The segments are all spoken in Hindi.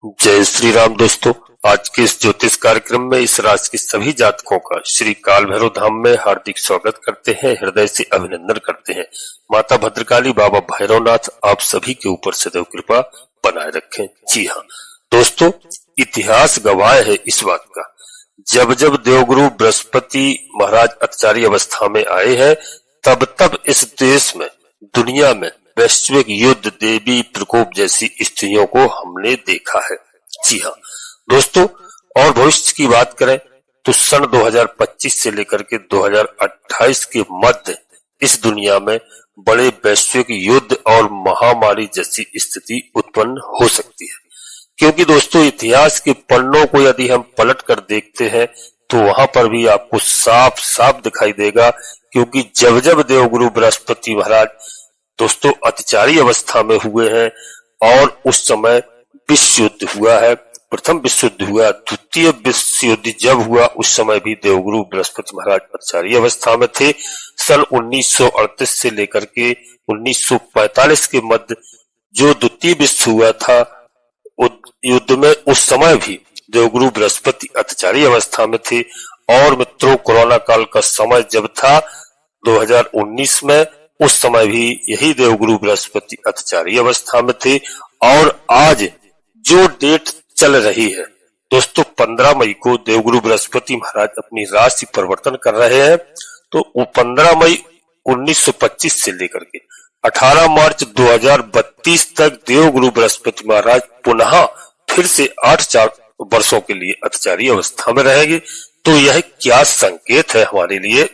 जय श्री राम दोस्तों। आज के इस ज्योतिष कार्यक्रम में इस राशि के सभी जातकों का श्री काल भैरव धाम में हार्दिक स्वागत करते हैं, हृदय से अभिनंदन करते हैं। माता भद्रकाली, बाबा भैरवनाथ आप सभी के ऊपर सदैव कृपा बनाए रखें। जी हाँ दोस्तों, इतिहास गवाह है इस बात का, जब जब देवगुरु बृहस्पति महाराज अत्याचारी अवस्था में आए हैं तब तब इस देश में, दुनिया में वैश्विक युद्ध, देवी प्रकोप जैसी स्थितियों को हमने देखा है। जी हाँ दोस्तों, और भविष्य की बात करें तो सन 2025 से लेकर के 2028 के मध्य इस दुनिया में बड़े वैश्विक युद्ध और महामारी जैसी स्थिति उत्पन्न हो सकती है। क्योंकि दोस्तों, इतिहास के पन्नों को यदि हम पलट कर देखते हैं तो वहां पर भी आपको साफ साफ दिखाई देगा, क्योंकि जब जब देवगुरु बृहस्पति महाराज दोस्तों अत्याचारी अवस्था में हुए हैं और उस समय विश्व युद्ध हुआ है, प्रथम विश्व युद्ध हुआ, द्वितीय विश्व युद्ध जब हुआ उस समय भी देवगुरु बृहस्पति महाराज अत्याचारी अवस्था में थे। सन 1938 से लेकर के 1945 के मध्य जो द्वितीय विश्व हुआ था युद्ध में, उस समय भी देवगुरु बृहस्पति अत्याचारी अवस्था में थे। और मित्रों, कोरोना काल का समय जब था 2019 में, उस समय भी यही देवगुरु बृहस्पति अत्याचारी अवस्था में थे। और आज जो डेट चल रही है दोस्तों, 15 मई को देवगुरु बृहस्पति महाराज अपनी राशि परिवर्तन कर रहे हैं। तो वो 15 मई 1925 से लेकर के 18 मार्च 2032 तक देवगुरु बृहस्पति महाराज पुनः फिर से 8 वर्षों के लिए अत्याचारी अवस्था में रहेंगे। तो यह क्या संकेत है हमारे लिए?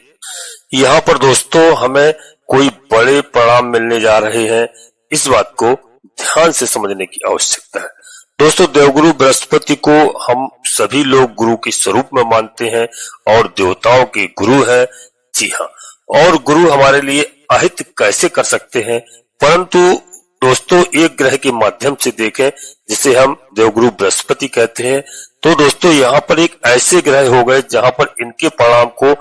यहाँ पर दोस्तों हमें कोई बड़े परिणाम मिलने जा रहे हैं, इस बात को ध्यान से समझने की आवश्यकता है। दोस्तों, देवगुरु बृहस्पति को हम सभी लोग गुरु के स्वरूप में मानते हैं और देवताओं के गुरु हैं। जी हाँ, और गुरु हमारे लिए अहित कैसे कर सकते हैं, परंतु दोस्तों एक ग्रह के माध्यम से देखें जिसे हम देवगुरु बृहस्पति कहते हैं, तो दोस्तों यहाँ पर एक ऐसे ग्रह हो गए जहां पर इनके परिणाम को,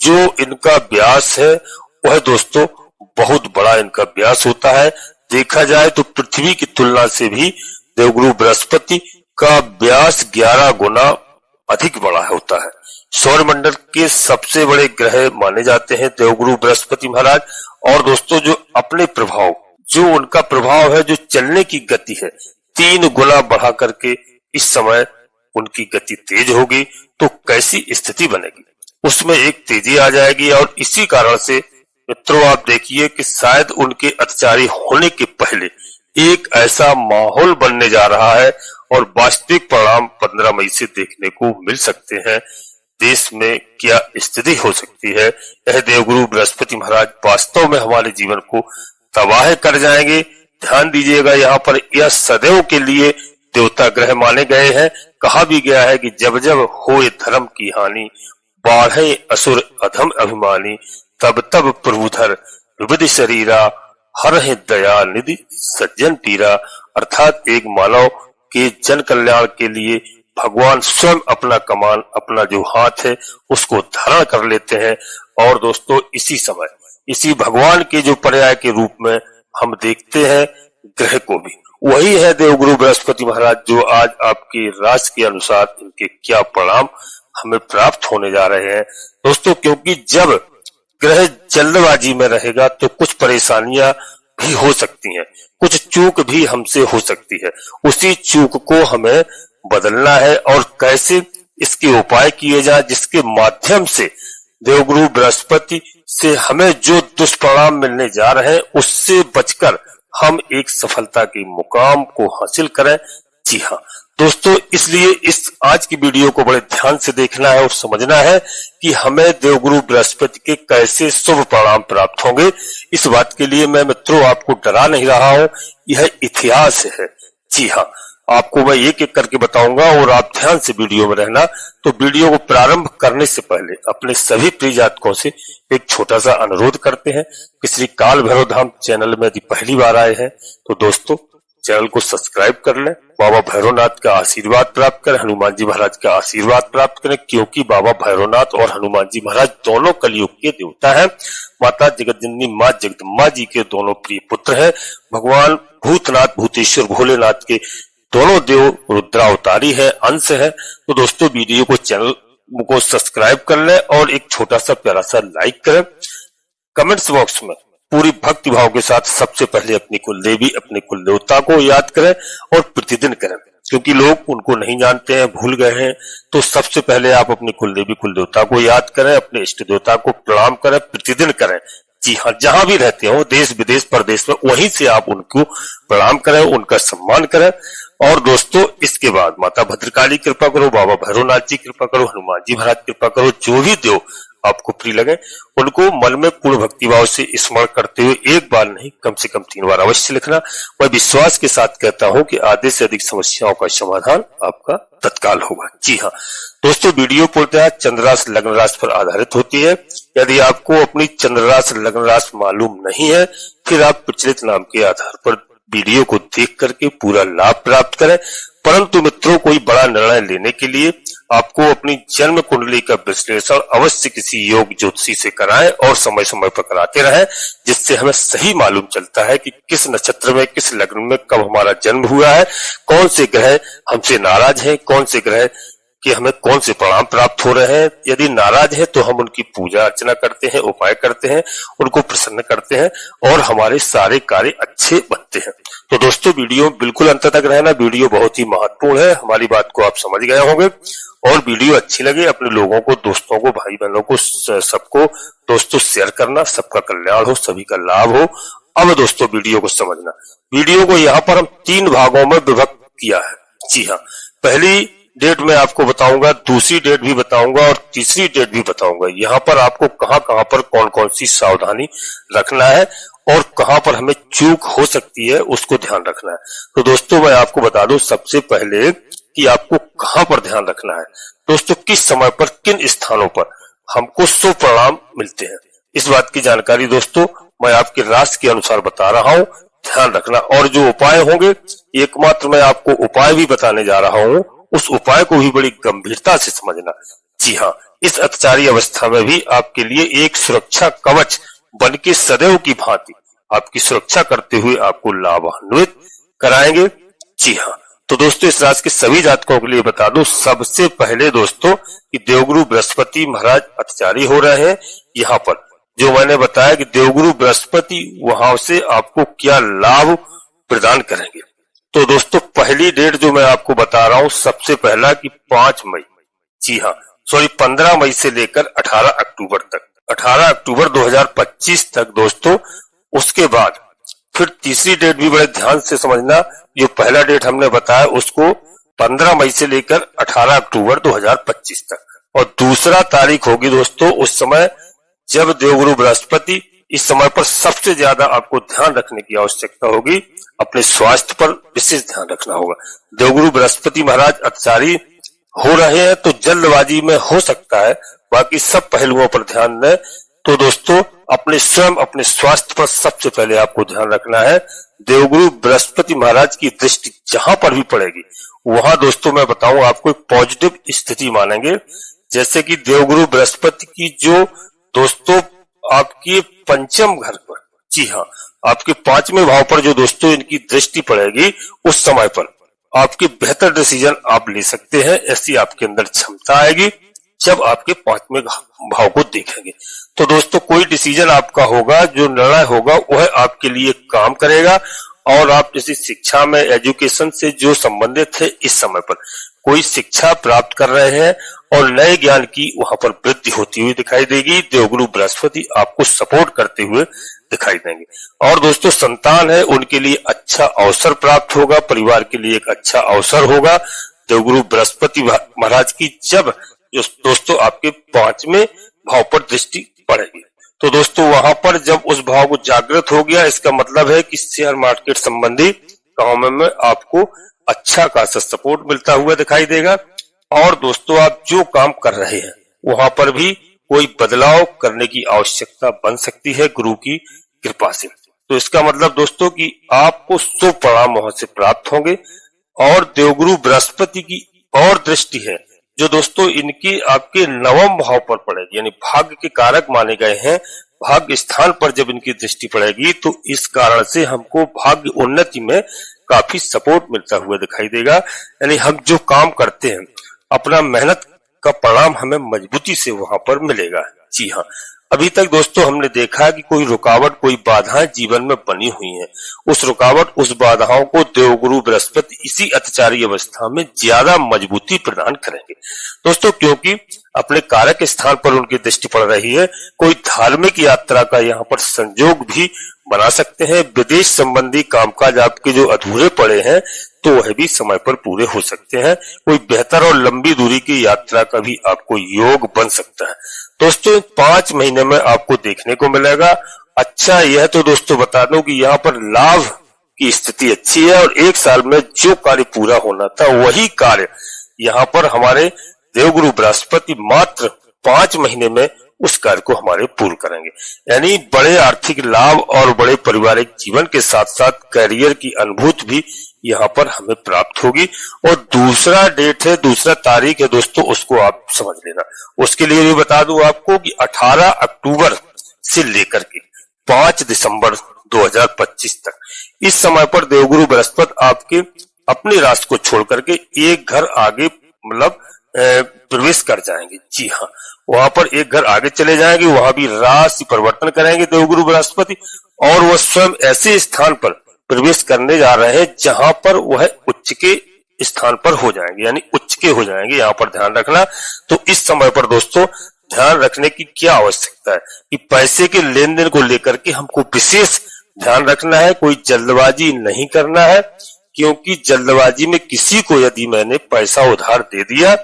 जो इनका व्यास है वह दोस्तों बहुत बड़ा इनका व्यास होता है। देखा जाए तो पृथ्वी की तुलना से भी देवगुरु बृहस्पति का व्यास 11 गुना अधिक बड़ा होता है। सौरमंडल के सबसे बड़े ग्रह माने जाते हैं देवगुरु बृहस्पति महाराज। और दोस्तों जो अपने प्रभाव, जो उनका प्रभाव है, जो चलने की गति है, 3 गुना बढ़ा करके इस समय उनकी गति तेज होगी। तो कैसी स्थिति बनेगी, उसमें एक तेजी आ जाएगी। और इसी कारण से मित्रों आप देखिए कि शायद उनके अत्याचारी होने के पहले एक ऐसा माहौल बनने जा रहा है और वास्तविक परिणाम 15 मई से देखने को मिल सकते हैं। देश में क्या स्थिति हो सकती है, यह देवगुरु बृहस्पति महाराज वास्तव में हमारे जीवन को तबाह कर जाएंगे। ध्यान दीजिएगा, यहाँ पर यह सदैव के लिए देवता ग्रह माने गए हैं। कहा भी गया है कि जब जब होए धर्म की हानि, बाढ़े असुर अधम अभिमानी, तब तब प्रभुधर विविध शरीरा, हर है दया निधि सज्जन पीरा। अर्थात एक मानव के जन कल्याण के लिए भगवान स्वयं अपना कमान, अपना जो हाथ है उसको धारण कर लेते हैं। और दोस्तों इसी समय, इसी भगवान के जो पर्याय के रूप में हम देखते हैं ग्रह को भी, वही है देवगुरु बृहस्पति महाराज, जो आज आपकी राशि के अनुसार इनके क्या परिणाम हमें प्राप्त होने जा रहे हैं दोस्तों। क्योंकि जब ग्रह जल्दबाजी में रहेगा तो कुछ परेशानियां भी हो सकती हैं, कुछ चूक भी हमसे हो सकती है। उसी चूक को हमें बदलना है और कैसे इसके उपाय किए जाए, जिसके माध्यम से देवगुरु बृहस्पति से हमें जो दुष्परिणाम मिलने जा रहे हैं उससे बचकर हम एक सफलता के मुकाम को हासिल करें। जी हाँ दोस्तों, इसलिए इस आज की वीडियो को बड़े ध्यान से देखना है और समझना है कि हमें देवगुरु बृहस्पति के कैसे शुभ परिणाम प्राप्त होंगे। इस बात के लिए मैं मित्रों आपको डरा नहीं रहा हूं, यह इतिहास है। जी हाँ, आपको मैं एक एक करके बताऊंगा और आप ध्यान से वीडियो में रहना। तो वीडियो को प्रारंभ करने से पहले अपने सभी प्रिय जातकों से एक छोटा सा अनुरोध करते हैं कि श्री काल भैरव धाम चैनल में यदि पहली बार आए हैं तो दोस्तों चैनल को सब्सक्राइब कर लें, बाबा भैरवनाथ का आशीर्वाद प्राप्त करें, हनुमान जी महाराज का आशीर्वाद प्राप्त करें। क्योंकि बाबा भैरवनाथ और हनुमान जी महाराज दोनों कलयुग के देवता हैं। माता जगतजननी माँ जगदम्बा जी के दोनों प्रिय पुत्र हैं। भगवान भूतनाथ, भूतेश्वर, भोलेनाथ के दोनों देव रुद्रावतारी है, अंश है। तो दोस्तों वीडियो को, चैनल को सब्सक्राइब कर लें और एक छोटा सा प्यारा सा लाइक करें। कमेंट्स बॉक्स में पूरी भक्ति भाव के साथ सबसे पहले अपनी कुल देवी, अपने कुल देवता को याद करें और प्रतिदिन करें, क्योंकि लोग उनको नहीं जानते हैं, भूल गए हैं। तो सबसे पहले आप अपनी कुल देवी, कुल देवता को याद करें, अपने इष्ट देवता को प्रणाम करें, प्रतिदिन करें। जी हाँ, जहां भी रहते हो, देश विदेश परदेश में, वहीं से आप उनको प्रणाम करें, उनका सम्मान करें। और दोस्तों इसके बाद माता भद्रकाली कृपा करो, बाबा भैरवनाथ जी कृपा करो, हनुमान जी महाराज कृपा करो, जो भी देव आपको प्रिय लगे उनको मन में पूर्ण भक्तिभाव से स्मरण करते हुए एक बार नहीं, कम से कम 3 बार अवश्य लिखना। मैं विश्वास के साथ कहता हूं कि आधे से अधिक समस्याओं का समाधान आपका तत्काल होगा। जी हाँ दोस्तों, वीडियो पूर्णतः चंद्र राशि लग्न राशि पर आधारित होती है। यदि आपको अपनी चंद्र राशि लग्न राशि मालूम नहीं है, फिर आप प्रचलित नाम के आधार पर वीडियो को देख करके पूरा लाभ प्राप्त करें। परंतु मित्रों, कोई बड़ा निर्णय लेने के लिए आपको अपनी जन्म कुंडली का विश्लेषण अवश्य किसी योग ज्योतिषी से कराएं और समय समय पर कराते रहें, जिससे हमें सही मालूम चलता है कि किस नक्षत्र में, किस लग्न में कब हमारा जन्म हुआ है, कौन से ग्रह हमसे नाराज हैं, कौन से ग्रह कि हमें कौन से परिणाम प्राप्त हो रहे हैं। यदि नाराज है तो हम उनकी पूजा अर्चना करते हैं, उपाय करते हैं, उनको प्रसन्न करते हैं और हमारे सारे कार्य अच्छे बनते हैं। तो दोस्तों वीडियो बिल्कुल अंत तक रहना, वीडियो बहुत ही महत्वपूर्ण है। हमारी बात को आप समझ गए होंगे और वीडियो अच्छी लगे अपने लोगों को, दोस्तों को, भाई बहनों को, सबको दोस्तों शेयर करना। सबका कल्याण हो, सभी का लाभ हो। अब दोस्तों वीडियो को समझना। वीडियो को यहाँ पर हम 3 भागों में विभक्त किया है। जी हाँ, पहली डेट मैं आपको बताऊंगा, दूसरी डेट भी बताऊंगा और तीसरी डेट भी बताऊंगा। यहाँ पर आपको कहाँ कहाँ पर कौन कौन सी सावधानी रखना है और कहाँ पर हमें चूक हो सकती है, उसको ध्यान रखना है। तो दोस्तों मैं आपको बता दूं सबसे पहले कि आपको कहाँ पर ध्यान रखना है। दोस्तों किस समय पर, किन स्थानों पर हमको शुभ परिणाम मिलते हैं, इस बात की जानकारी दोस्तों मैं आपके राशि के अनुसार बता रहा हूँ, ध्यान रखना। और जो उपाय होंगे, एकमात्र मैं आपको उपाय भी बताने जा रहा हूँ, उस उपाय को भी बड़ी गंभीरता से समझना। जी हाँ, इस अत्याचारी अवस्था में भी आपके लिए एक सुरक्षा कवच बन के सदैव की भांति आपकी सुरक्षा करते हुए आपको लाभान्वित कराएंगे। जी हाँ, तो दोस्तों इस राशि के सभी जातकों के लिए बता दूं, सबसे पहले दोस्तों कि देवगुरु बृहस्पति महाराज अत्याचारी हो रहे हैं। यहाँ पर जो मैंने बताया कि देवगुरु बृहस्पति वहां से आपको क्या लाभ प्रदान करेंगे। तो दोस्तों पहली डेट जो मैं आपको बता रहा हूं, सबसे पहला कि 5 मई, जी हाँ 15 मई से लेकर 18 अक्टूबर तक, 18 अक्टूबर 2025 तक दोस्तों। उसके बाद फिर तीसरी डेट भी बड़े ध्यान से समझना। जो पहला डेट हमने बताया उसको 15 मई से लेकर 18 अक्टूबर 2025 तक, और दूसरा तारीख होगी दोस्तों उस समय जब देवगुरु बृहस्पति, इस समय पर सबसे ज्यादा आपको ध्यान रखने की आवश्यकता होगी, अपने स्वास्थ्य पर विशेष ध्यान रखना होगा। देवगुरु बृहस्पति महाराज अत्याचारी हो रहे हैं तो जल्दबाजी में हो सकता है, बाकी सब पहलुओं पर ध्यान दें। तो दोस्तों अपने स्वयं अपने स्वास्थ्य पर सबसे पहले आपको ध्यान रखना है। देवगुरु बृहस्पति महाराज की दृष्टि जहां पर भी पड़ेगी वहां दोस्तों मैं बताऊं आपको एक पॉजिटिव स्थिति मानेंगे। जैसे कि देवगुरु बृहस्पति की जो दोस्तों आपकी पंचम घर पर, जी हाँ आपके 5वें भाव पर जो दोस्तों इनकी दृष्टि पड़ेगी, उस समय पर आपके बेहतर डिसीजन आप ले सकते हैं। ऐसी आपके अंदर क्षमता आएगी जब आपके 5वें भाव को देखेंगे। तो दोस्तों कोई डिसीजन आपका होगा, जो निर्णय होगा वह आपके लिए काम करेगा और आप किसी शिक्षा में, एजुकेशन से जो संबंधित है, इस समय पर कोई शिक्षा प्राप्त कर रहे हैं और नए ज्ञान की वहां पर वृद्धि होती हुई दिखाई देगी। देवगुरु बृहस्पति आपको सपोर्ट करते हुए दिखाई देंगे। और दोस्तों संतान है, उनके लिए अच्छा अवसर प्राप्त होगा, परिवार के लिए एक अच्छा अवसर होगा देवगुरु बृहस्पति महाराज की जब दोस्तों आपके 5वें भाव पर दृष्टि पड़ेगी। तो दोस्तों वहां पर जब उस भाव को जागृत हो गया, इसका मतलब है कि शेयर मार्केट संबंधी कामों में आपको अच्छा खासा सपोर्ट मिलता हुआ दिखाई देगा। और दोस्तों आप जो काम कर रहे हैं वहां पर भी कोई बदलाव करने की आवश्यकता बन सकती है गुरु की कृपा से। तो इसका मतलब दोस्तों कि आपको शुभ परिणाम वहां से प्राप्त होंगे। और देवगुरु बृहस्पति की और दृष्टि है जो दोस्तों इनकी आपके 9वें भाव पर पड़ेगी, यानी भाग्य के कारक माने गए हैं। भाग्य स्थान पर जब इनकी दृष्टि पड़ेगी तो इस कारण से हमको भाग्य उन्नति में काफी सपोर्ट मिलता हुआ दिखाई देगा। यानी हम जो काम करते हैं अपना मेहनत का परिणाम हमें मजबूती से वहां पर मिलेगा। जी हाँ, अभी तक दोस्तों हमने देखा कि कोई रुकावट, कोई बाधाएं जीवन में बनी हुई हैं। उस रुकावट, उस बाधाओं को देवगुरु बृहस्पति इसी अतिचारी अवस्था में ज्यादा मजबूती प्रदान करेंगे दोस्तों, क्योंकि अपने कारक स्थान पर उनकी दृष्टि पड़ रही है। कोई धार्मिक यात्रा का यहाँ पर संयोग भी बना सकते हैं। विदेश संबंधी कामकाज आपके जो अधूरे पड़े हैं तो वह भी समय पर पूरे हो सकते हैं। कोई बेहतर और लंबी दूरी की यात्रा का भी आपको योग बन सकता है दोस्तों। 5 महीने में आपको देखने को मिलेगा। अच्छा, यह तो दोस्तों बता दूं कि यहाँ पर लाभ की स्थिति अच्छी है और 1 साल में जो कार्य पूरा होना था वही कार्य यहाँ पर हमारे देवगुरु बृहस्पति मात्र 5 महीने में उस कार्य को हमारे पूर्ण करेंगे। यानी बड़े आर्थिक लाभ और बड़े पारिवारिक जीवन के साथ साथ करियर की अनुभूति भी यहाँ पर हमें प्राप्त होगी। और दूसरा डेट है, दूसरा तारीख है दोस्तों, उसको आप समझ लेना। उसके लिए भी बता दूं आपको कि 18 अक्टूबर से लेकर के 5 दिसंबर 2025 तक इस समय पर देवगुरु बृहस्पति आपके अपनी राशि को छोड़ करके एक घर आगे मतलब प्रवेश कर जाएंगे। जी हाँ, वहां पर एक घर आगे चले जाएंगे, वहां भी राशि परिवर्तन करेंगे देवगुरु बृहस्पति और वह स्वयं ऐसे स्थान पर प्रवेश करने जा रहे हैं जहां पर वह उच्च के स्थान पर हो जाएंगे, यानी उच्च के हो जाएंगे। यहाँ पर ध्यान रखना। तो इस समय पर दोस्तों ध्यान रखने की क्या आवश्यकता है कि पैसे के लेन देन को लेकर के हमको विशेष ध्यान रखना है। कोई जल्दबाजी नहीं करना है, क्योंकि जल्दबाजी में किसी को यदि मैंने पैसा उधार दे दिया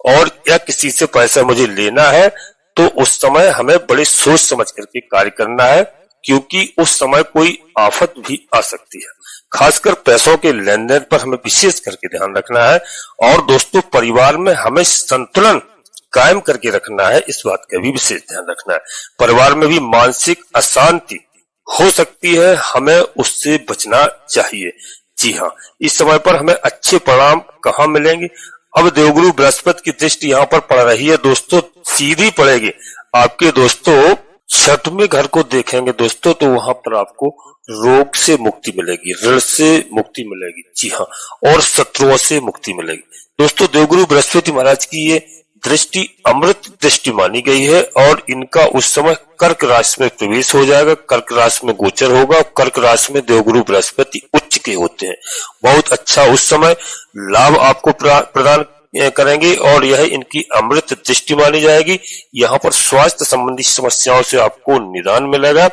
और या किसी से पैसा मुझे लेना है तो उस समय हमें बड़े सोच समझ करके कार्य करना है, क्योंकि उस समय कोई आफत भी आ सकती है। खासकर पैसों के लेन देन पर हमें विशेष करके ध्यान रखना है। और दोस्तों परिवार में हमें संतुलन कायम करके रखना है, इस बात का भी विशेष ध्यान रखना है। परिवार में भी मानसिक अशांति हो सकती है, हमें उससे बचना चाहिए। जी हाँ, इस समय पर हमें अच्छे परिणाम कहाँ मिलेंगे? अब देवगुरु बृहस्पति की दृष्टि यहाँ पर पड़ रही है दोस्तों, सीधी पड़ेगी आपके दोस्तों 6वें घर को देखेंगे दोस्तों, तो वहां पर आपको रोग से मुक्ति मिलेगी, ऋण से मुक्ति मिलेगी। जी हाँ, और शत्रुओं से मुक्ति मिलेगी दोस्तों। देवगुरु बृहस्पति महाराज की ये दृष्टि अमृत दृष्टि मानी गई है और इनका उस समय कर्क राशि में प्रवेश हो जाएगा, कर्क राशि में गोचर होगा। कर्क राशि में देवगुरु बृहस्पति उच्च के होते हैं। बहुत अच्छा उस समय लाभ आपको प्रदान करेंगे और यह इनकी अमृत दृष्टि मानी जाएगी। यहाँ पर स्वास्थ्य संबंधी समस्याओं से आपको निदान मिलेगा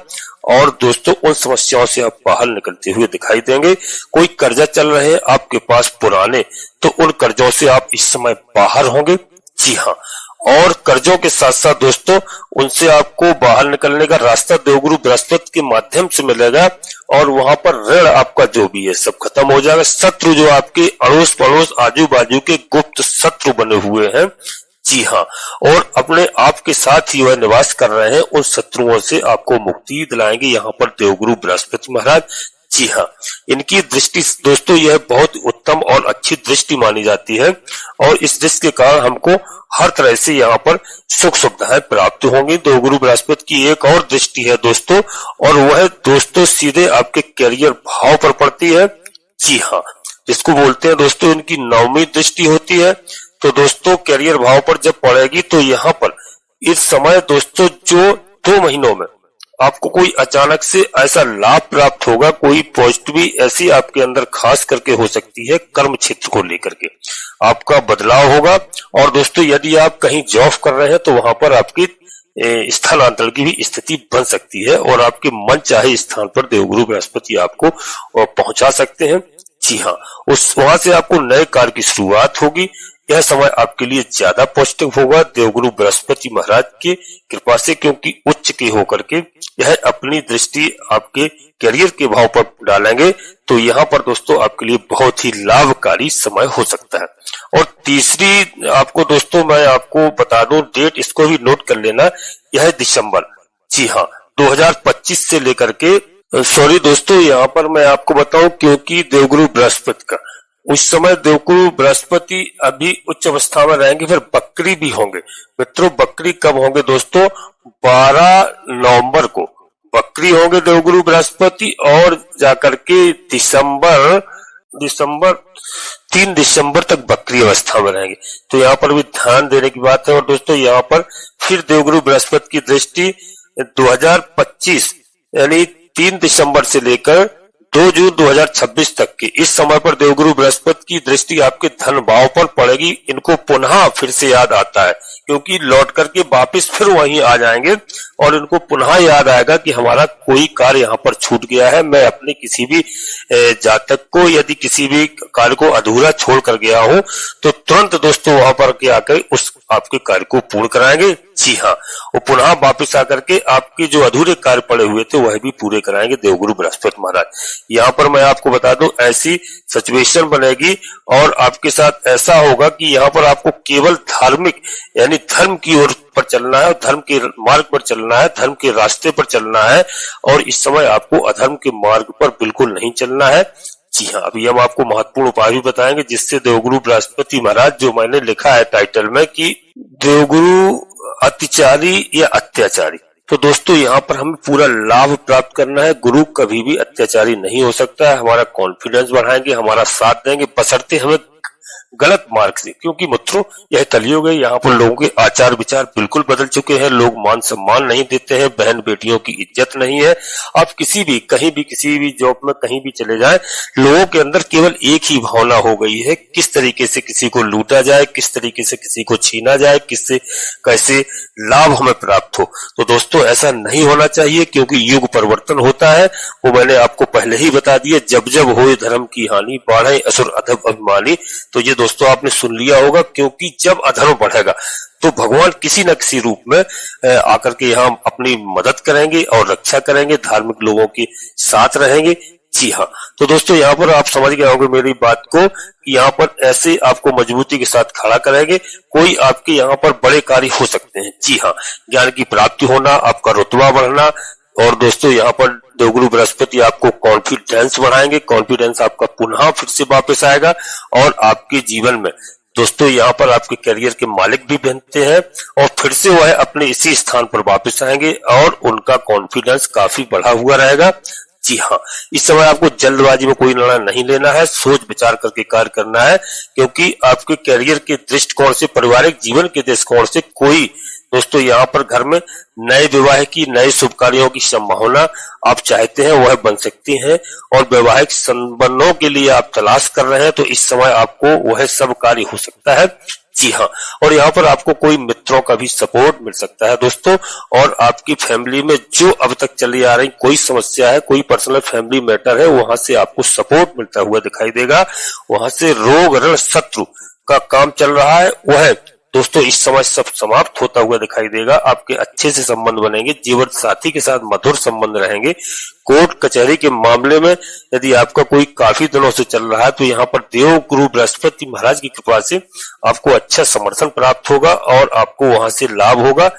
और दोस्तों उन समस्याओं से आप बाहर निकलते हुए दिखाई देंगे। कोई कर्जा चल रहे हैं आपके पास पुराने, तो उन कर्जों से आप इस समय बाहर होंगे। जी हाँ, और कर्जों के साथ साथ दोस्तों उनसे आपको बाहर निकलने का रास्ता देवगुरु बृहस्पति के माध्यम से मिलेगा और वहां पर ऋण आपका जो भी है सब खत्म हो जाएगा। शत्रु जो आपके अड़ोस पड़ोस आजू बाजू के गुप्त शत्रु बने हुए हैं, जी हाँ, और अपने आप के साथ ही वह निवास कर रहे हैं, उन शत्रुओं से आपको मुक्ति दिलाएंगे यहाँ पर देवगुरु बृहस्पति महाराज। जी हाँ, इनकी दृष्टि दोस्तों यह बहुत उत्तम और अच्छी दृष्टि मानी जाती है और इस दृष्टि के कारण हमको हर तरह से यहाँ पर सुख सुविधाएं प्राप्त होंगी। देवगुरु बृहस्पति की एक और दृष्टि है दोस्तों, और वह दोस्तों सीधे आपके कैरियर भाव पर पड़ती है। जी हाँ, जिसको बोलते हैं दोस्तों इनकी 9वीं दृष्टि होती है। तो दोस्तों कैरियर भाव पर जब पड़ेगी तो यहाँ पर इस समय दोस्तों जो 2 महीनों में आपको कोई अचानक से ऐसा लाभ प्राप्त होगा, कोई पॉजिटिव ऐसी आपके अंदर खास करके हो सकती है, कर्म क्षेत्र को लेकर के आपका बदलाव होगा। और दोस्तों यदि आप कहीं जॉब कर रहे हैं तो वहां पर आपकी स्थानांतरण की भी स्थिति बन सकती है और आपके मन चाहे स्थान पर देवगुरु बृहस्पति आपको पहुंचा सकते हैं। जी हाँ, उस वहां से आपको नए कार्य की शुरुआत होगी। यह समय आपके लिए ज्यादा पॉजिटिव होगा देवगुरु बृहस्पति महाराज की कृपा से, क्योंकि उच्च के होकर के यह अपनी दृष्टि आपके करियर के भाव पर डालेंगे। तो यहाँ पर दोस्तों आपके लिए बहुत ही लाभकारी समय हो सकता है। और तीसरी आपको दोस्तों मैं आपको बता दूं डेट, इसको भी नोट कर लेना, यह है दिसंबर। जी हाँ, 2025 से लेकर के सॉरी दोस्तों यहाँ पर मैं आपको बताऊं क्योंकि देवगुरु बृहस्पति का उस समय देवगुरु बृहस्पति अभी उच्च अवस्था में रहेंगे, फिर बकरी भी होंगे। मित्रों बकरी कब होंगे दोस्तों? 12 नवंबर को बकरी होंगे देवगुरु बृहस्पति और जाकर के दिसंबर दिसंबर 3 दिसंबर तक बकरी अवस्था में रहेंगे। तो यहाँ पर भी ध्यान देने की बात है। और दोस्तों यहाँ पर फिर देवगुरु बृहस्पति की दृष्टि 2025 यानी 3 दिसंबर से लेकर 2 जून 2026 तक की इस समय पर देवगुरु बृहस्पति की दृष्टि आपके धन भाव पर पड़ेगी। इनको पुनः फिर से याद आता है, क्योंकि लौट करके वापस फिर वहीं आ जाएंगे और इनको पुनः याद आएगा कि हमारा कोई कार्य यहाँ पर छूट गया है। मैं अपने किसी भी जातक को यदि किसी भी कार्य को अधूरा छोड़ कर गया हूं तो तुरंत दोस्तों वहां पर के आकर उस आपके कार्य को पूर्ण कराएंगे। जी हाँ, वो पुनः वापिस आकर के आपके जो अधूरे कार्य पड़े हुए थे वह भी पूरे कराएंगे देवगुरु बृहस्पति महाराज। यहाँ पर मैं आपको बता दूं, ऐसी सिचुएशन बनेगी और आपके साथ ऐसा होगा कि यहाँ पर आपको केवल धार्मिक यानी धर्म की ओर पर चलना है, धर्म के मार्ग पर चलना है, धर्म के रास्ते पर चलना है और इस समय आपको अधर्म के मार्ग पर बिल्कुल नहीं चलना है। जी हाँ, अभी हम आपको महत्वपूर्ण उपाय भी बताएंगे जिससे देवगुरु बृहस्पति महाराज, जो मैंने लिखा है टाइटल में कि देवगुरु अतिचारी या अत्याचारी, तो दोस्तों यहाँ पर हमें पूरा लाभ प्राप्त करना है। गुरु कभी भी अत्याचारी नहीं हो सकता है। हमारा कॉन्फिडेंस बढ़ाएंगे, हमारा साथ देंगे, बशर्ते हमें गलत मार्ग से, क्योंकि मित्रों यह कलयुग है। यहाँ पर लोगों के आचार विचार बिल्कुल बदल चुके हैं। लोग मान सम्मान नहीं देते हैं, बहन बेटियों की इज्जत नहीं है। आप किसी भी कहीं भी किसी भी जॉब में कहीं भी चले जाएं, लोगों के अंदर केवल एक ही भावना हो गई है, किस तरीके से किसी को लूटा जाए, किस तरीके से किसी को छीना जाए, किससे कैसे लाभ हमें प्राप्त हो। तो दोस्तों ऐसा नहीं होना चाहिए, क्योंकि युग परिवर्तन होता है। वो मैंने आपको पहले ही बता दिया, जब जब होए धर्म की हानि, बढ़े असुर अधम अभिमानी। तो ये दोस्तों आपने सुन लिया होगा, क्योंकि जब अधर्म बढ़ेगा तो भगवान किसी न किसी रूप में आकर के यहाँ अपनी मदद करेंगे और रक्षा करेंगे, धार्मिक लोगों के साथ रहेंगे। जी हाँ, तो दोस्तों यहाँ पर आप समझ गए होंगे मेरी बात को, यहाँ पर ऐसे आपको मजबूती के साथ खड़ा करेंगे। कोई आपके यहाँ पर बड़े कार्य हो सकते हैं। जी हाँ, ज्ञान की प्राप्ति होना, आपका रुतबा बढ़ना, और दोस्तों यहाँ पर देवगुरु बृहस्पति आपको कॉन्फिडेंस बढ़ाएंगे। कॉन्फिडेंस आपका पुनः फिर से वापस आएगा और आपके जीवन में दोस्तों यहाँ पर आपके करियर के मालिक भी बनते हैं और फिर से वह अपने इसी स्थान पर वापस आएंगे और उनका कॉन्फिडेंस काफी बढ़ा हुआ रहेगा। जी हाँ, इस समय आपको जल्दबाजी में कोई निर्णय नहीं लेना है, सोच विचार करके कार्य करना है, क्योंकि आपके करियर के दृष्टिकोण से, पारिवारिक जीवन के दृष्टिकोण से कोई दोस्तों यहाँ पर घर में नए विवाह की, नए शुभ कार्यों की संभावना आप चाहते हैं वह बन सकती है और वैवाहिक संबंधों के लिए आप तलाश कर रहे हैं तो इस समय आपको वह सब कार्य हो सकता है। जी हाँ, और यहाँ पर आपको कोई मित्रों का भी सपोर्ट मिल सकता है दोस्तों। और आपकी फैमिली में जो अब तक चली आ रही कोई समस्या है, कोई पर्सनल फैमिली मैटर है, वहां से आपको सपोर्ट मिलता हुआ दिखाई देगा। वहां से रोग ऋण शत्रु का काम चल रहा है, वह दोस्तों इस समय सब समाप्त होता हुआ दिखाई देगा। आपके अच्छे से संबंध बनेंगे, जीवन साथी के साथ मधुर संबंध रहेंगे। कोर्ट कचहरी के मामले में यदि आपका कोई काफी दिनों से चल रहा है तो यहाँ पर देव गुरु बृहस्पति महाराज की कृपा से आपको अच्छा समर्थन प्राप्त होगा और आपको वहां से लाभ होगा।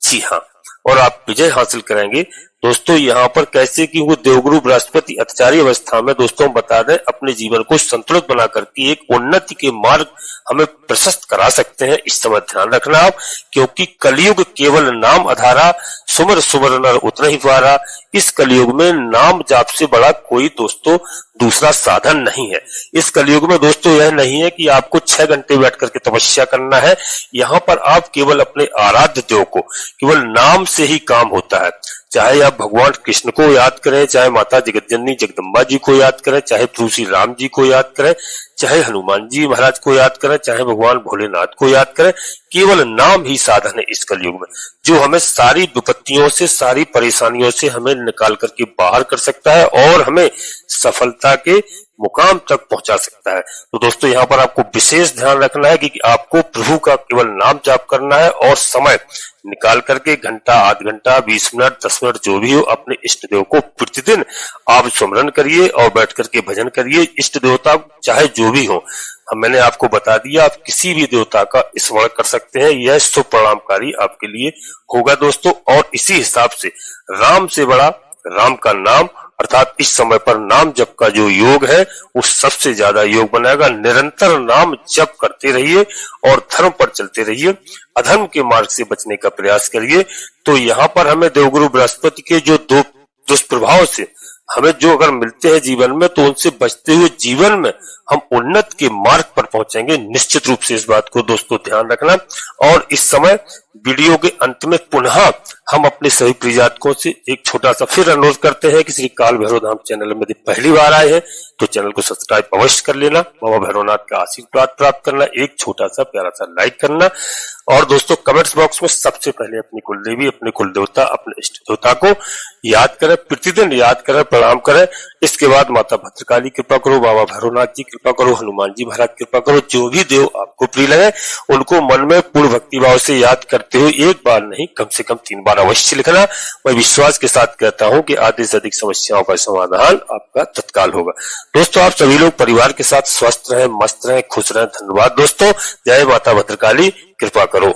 जी हाँ, और आप विजय हासिल करेंगे। दोस्तों यहाँ पर कैसे कि वो देवगुरु बृहस्पति अतिचारी अवस्था में दोस्तों बता दें अपने जीवन को संतुलित बना करके एक उन्नति के मार्ग हमें प्रशस्त करा सकते हैं। इस समय ध्यान रखना आप, क्योंकि कलयुग केवल नाम आधारा, सुमर सुमर नर उतना ही पारा। इस कलयुग में नाम जाप से बड़ा कोई दोस्तों दूसरा साधन नहीं है। इस कलयुग में दोस्तों यह नहीं है कि आपको 6 घंटे बैठ करके तपस्या करना है। यहाँ पर आप केवल अपने आराध्य देव को, केवल नाम से ही काम होता है। चाहे आप भगवान कृष्ण को याद करें, चाहे माता जगतजननी जगदम्बा जी को याद करें, चाहे प्रभु श्री राम जी को याद करें, चाहे हनुमान जी महाराज को याद करें, चाहे भगवान भोलेनाथ को याद करें, केवल नाम ही साधन है इस कलयुग में, जो हमें सारी विपत्तियों से, सारी परेशानियों से हमें निकाल करके बाहर कर सकता है और हमें सफलता के मुकाम तक पहुंचा सकता है। तो दोस्तों यहाँ पर आपको विशेष ध्यान रखना है कि आपको प्रभु का केवल नाम जाप करना है और समय निकाल करके घंटा, आध घंटा, 20 मिनट, 10 मिनट जो भी हो अपने इष्ट देव को प्रतिदिन आप स्मरण करिए और बैठ करके भजन करिए। इष्ट देवता चाहे जो भी हो, मैंने आपको बता दिया, आप किसी भी देवता का स्मरण कर सकते हैं, यह शुभ परिणामकारी आपके लिए होगा दोस्तों। और इसी हिसाब से राम से बड़ा राम का नाम, अर्थात इस समय पर नाम जप का जो योग है वो सबसे ज्यादा योग बनाएगा। निरंतर नाम जप करते रहिए और धर्म पर चलते रहिए, अधर्म के मार्ग से बचने का प्रयास करिए। तो यहाँ पर हमें देवगुरु बृहस्पति के जो दो दुष्प्रभाव से हमें जो अगर मिलते हैं जीवन में, तो उनसे बचते हुए जीवन में हम उन्नत के मार्ग पर पहुंचेंगे। निश्चित रूप से इस बात को दोस्तों ध्यान रखना। और इस समय वीडियो के अंत में पुनः हम अपने सभी प्रिय जातकों से एक छोटा सा फिर अनुरोध करते हैं कि श्री काल भैरव धाम चैनल में यदि पहली बार आए हैं तो चैनल को सब्सक्राइब अवश्य कर लेना, बाबा भैरवनाथ का आशीर्वाद प्राप्त करना, एक छोटा सा प्यारा सा लाइक करना, और दोस्तों कमेंट्स बॉक्स में सबसे पहले अपनी कुलदेवी, अपने कुल देवता, अपने इष्ट देवता को याद करें, प्रतिदिन याद करें, प्रणाम करें। इसके बाद माता भद्रकाली कृपा करो, बाबा भैरवनाथ जी कृपा करो, हनुमान जी महाराज कृपा करो, जो भी देव आपको प्रिय लगे उनको मन में पूर्ण भक्ति भाव से याद करते हुए एक बार नहीं कम से कम 3 बार अवश्य लिखना। मैं विश्वास के साथ कहता हूं कि आधे से अधिक समस्याओं का समाधान आपका तत्काल होगा। दोस्तों आप सभी लोग परिवार के साथ स्वस्थ रहें, मस्त रहें, खुश रहें। धन्यवाद दोस्तों। जय माता भद्रकाली, कृपा करो।